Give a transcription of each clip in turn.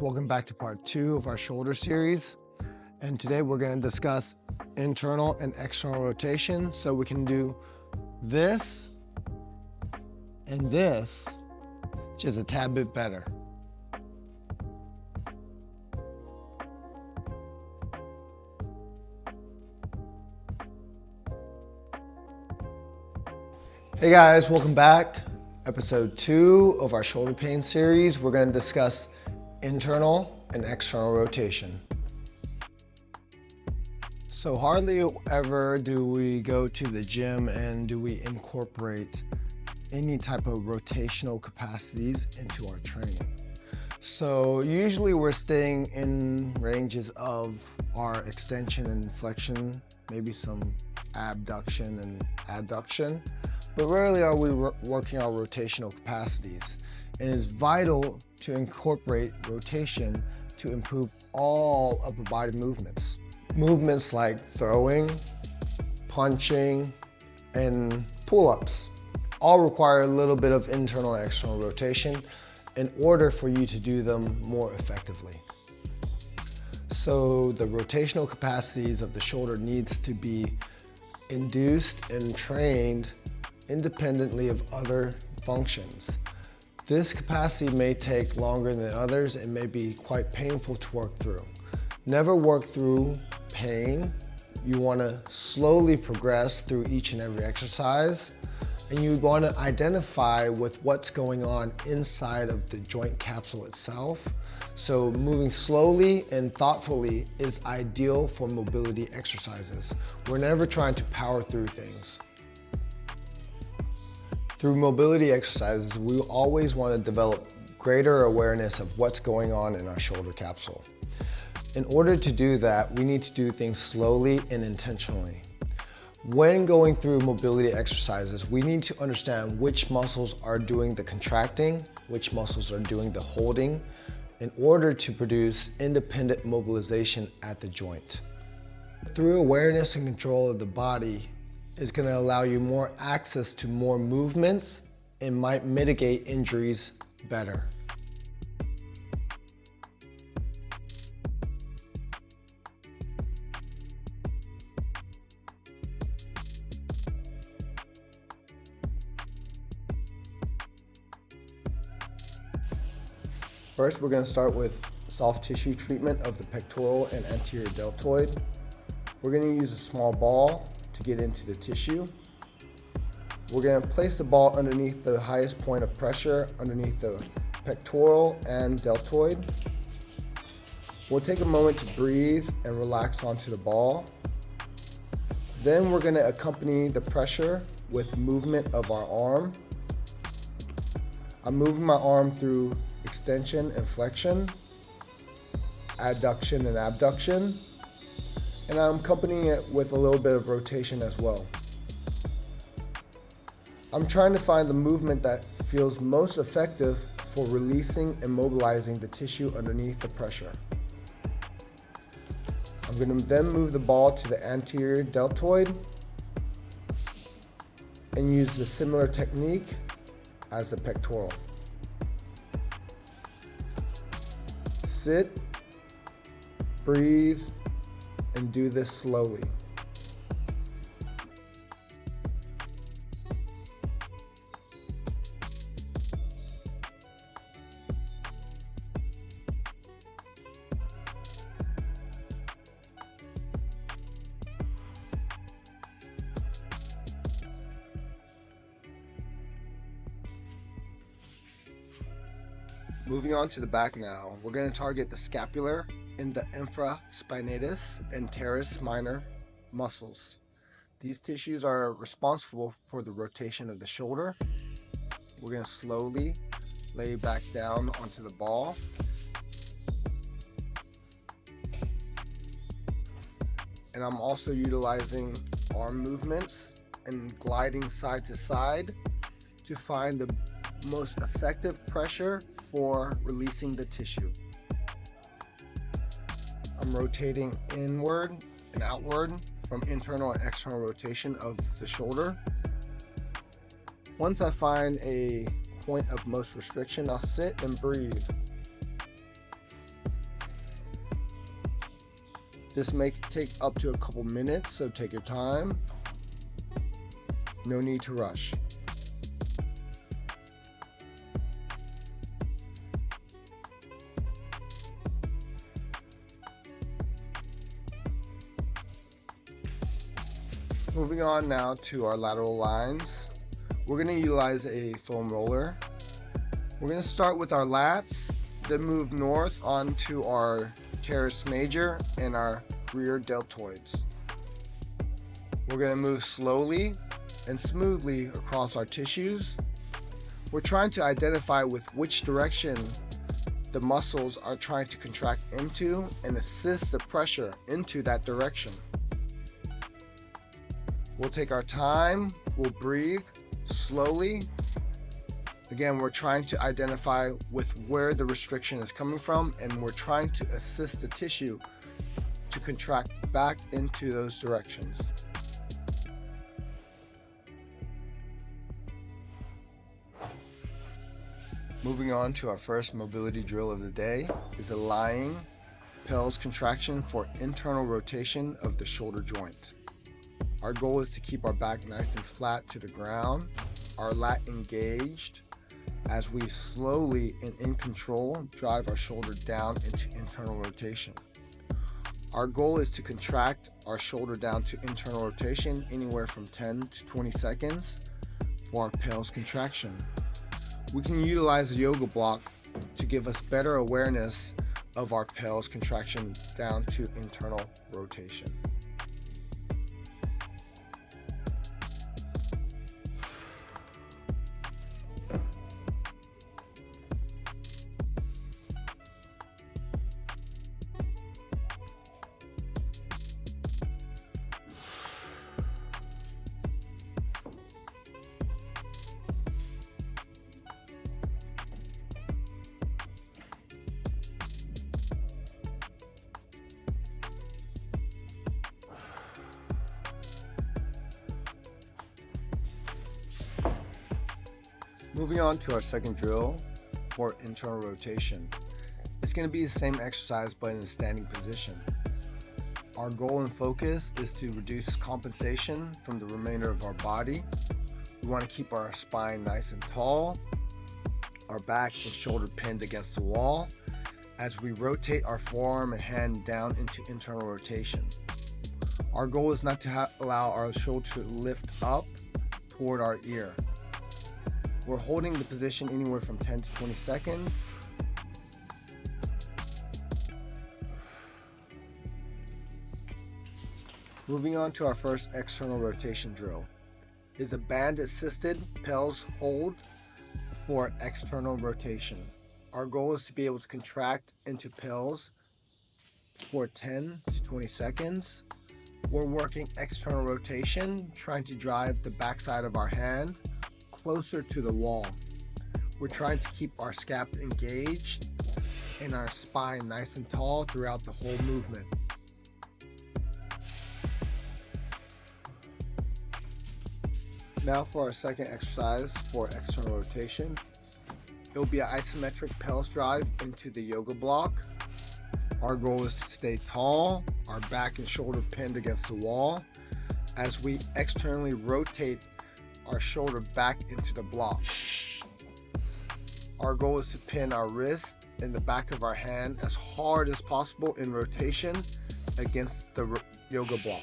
welcome back to part 2 of our shoulder series. And today we're going to discuss internal and external rotation so we can do this and this just a tad bit better. Hey guys, welcome back. Episode 2 of our shoulder pain series. We're going to discuss internal and external rotation. So hardly ever do we go to the gym and do we incorporate any type of rotational capacities into our training. So usually we're staying in ranges of our extension and flexion, maybe some abduction and adduction. But rarely are we working our rotational capacities. And it is vital to incorporate rotation to improve all upper body movements. Movements like throwing, punching, and pull-ups all require a little bit of internal and external rotation in order for you to do them more effectively. So the rotational capacities of the shoulder needs to be induced and trained independently of other functions. This capacity may take longer than others and may be quite painful to work through. Never work through pain. You want to slowly progress through each and every exercise, and you want to identify with what's going on inside of the joint capsule itself. So moving slowly and thoughtfully is ideal for mobility exercises. We're never trying to power through things. Through mobility exercises, we always want to develop greater awareness of what's going on in our shoulder capsule. In order to do that, we need to do things slowly and intentionally. When going through mobility exercises, we need to understand which muscles are doing the contracting, which muscles are doing the holding, in order to produce independent mobilization at the joint. Through awareness and control of the body, is going to allow you more access to more movements and might mitigate injuries better. First, we're going to start with soft tissue treatment of the pectoral and anterior deltoid. We're going to use a small ball to get into the tissue. We're going to place the ball underneath the highest point of pressure underneath the pectoral and deltoid. We'll take a moment to breathe and relax onto the ball. Then we're going to accompany the pressure with movement of our arm. I'm moving my arm through extension and flexion, adduction and abduction, and I'm accompanying it with a little bit of rotation as well. I'm trying to find the movement that feels most effective for releasing and mobilizing the tissue underneath the pressure. I'm going to then move the ball to the anterior deltoid and use the similar technique as the pectoral. Sit, breathe, and do this slowly. Moving on to the back now, we're going to target the scapular and the infraspinatus and teres minor muscles. These tissues are responsible for the rotation of the shoulder. We're going to slowly lay back down onto the ball. And I'm also utilizing arm movements and gliding side to side to find the most effective pressure for releasing the tissue. I'm rotating inward and outward from internal and external rotation of the shoulder. Once I find a point of most restriction, I'll sit and breathe. This may take up to a couple minutes, so take your time. No need to rush. Moving on now to our lateral lines. We're going to utilize a foam roller. We're going to start with our lats, then move north onto our teres major and our rear deltoids. We're going to move slowly and smoothly across our tissues. We're trying to identify with which direction the muscles are trying to contract into and assist the pressure into that direction. We'll take our time, we'll breathe slowly. Again, we're trying to identify with where the restriction is coming from, and we're trying to assist the tissue to contract back into those directions. Moving on to our first mobility drill of the day is a lying pelvis contraction for internal rotation of the shoulder joint. Our goal is to keep our back nice and flat to the ground, our lat engaged, as we slowly and in control drive our shoulder down into internal rotation. Our goal is to contract our shoulder down to internal rotation anywhere from 10 to 20 seconds for our pelvis contraction. We can utilize the yoga block to give us better awareness of our pelvis contraction down to internal rotation. Moving on to our second drill for internal rotation. It's going to be the same exercise but in a standing position. Our goal and focus is to reduce compensation from the remainder of our body. We want to keep our spine nice and tall, our back and shoulder pinned against the wall as we rotate our forearm and hand down into internal rotation. Our goal is not to allow our shoulder to lift up toward our ear. We're holding the position anywhere from 10 to 20 seconds. Moving on to our first external rotation drill is a band assisted pelvis hold for external rotation. Our goal is to be able to contract into pelvis for 10 to 20 seconds. We're working external rotation, trying to drive the backside of our hand closer to the wall. We're trying to keep our scap engaged and our spine nice and tall throughout the whole movement. Now for our second exercise for external rotation. It will be an isometric pelvis drive into the yoga block. Our goal is to stay tall, our back and shoulder pinned against the wall as we externally rotate our shoulder back into the block. Our goal is to pin our wrist in the back of our hand as hard as possible in rotation against the yoga block.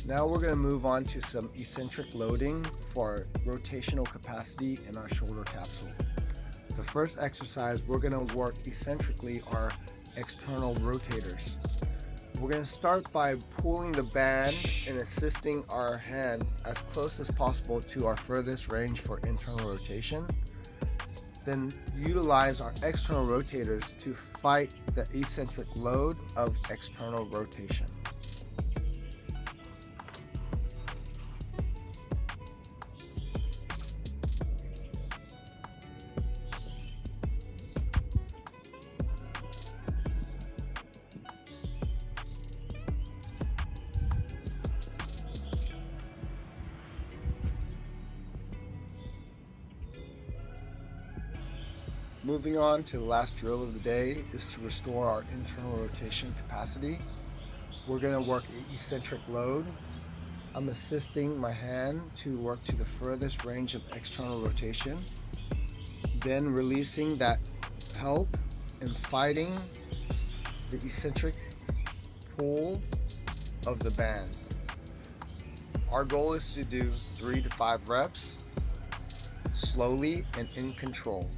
Now we're going to move on to some eccentric loading for rotational capacity in our shoulder capsule. The first exercise we're going to work eccentrically are external rotators. We're going to start by pulling the band and assisting our hand as close as possible to our furthest range for internal rotation. Then utilize our external rotators to fight the eccentric load of external rotation. Moving on to the last drill of the day is to restore our internal rotation capacity. We're going to work an eccentric load. I'm assisting my hand to work to the furthest range of external rotation, then releasing that help and fighting the eccentric pull of the band. Our goal is to do 3 to 5 reps slowly and in control.